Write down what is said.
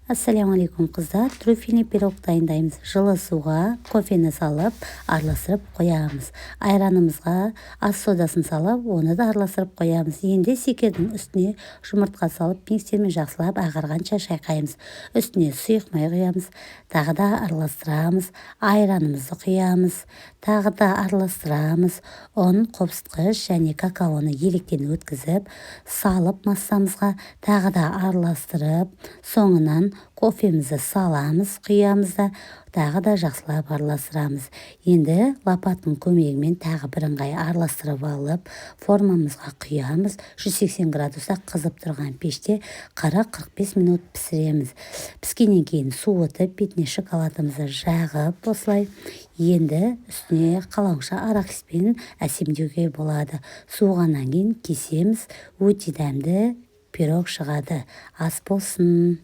Ассаляму қыздар, трюфельный пирог дайындаймыз. Жылы суға кофені салып, араластырып қоямыз. Айранымызға ас содасын салып, оны да араластырып қоямыз. Енді секердің үстіне жұмыртқа салып, пеңстермен жақсылап ағарғанша шайқаймыз. Үстіне сұйық май құямыз, тағы да араластырамыз. Айранымызды құямыз, тағы да араластырамыз. Ұн, қопсытқыш және какаоны електен өткізіп, салып массамызға, тағы да араластырып, соңынан кофемізді саламыз, құямыз да, тағы да жақсылап араластырамыз. Енді лопаттың көмегімен тағы бірыңғай араластырып алып, формамызға құямыз. 180 градуста қызып тұрған пеште 40-45 минут пісіреміз. Піскеннен кейін суытып, бетіне шоколадымызды жағып, осылай енді үстіне қалауша арахиспен әсемдеуге болады. Суығаннан кейін кесеміз, өте дәмді пирог шығады. Ас болсын.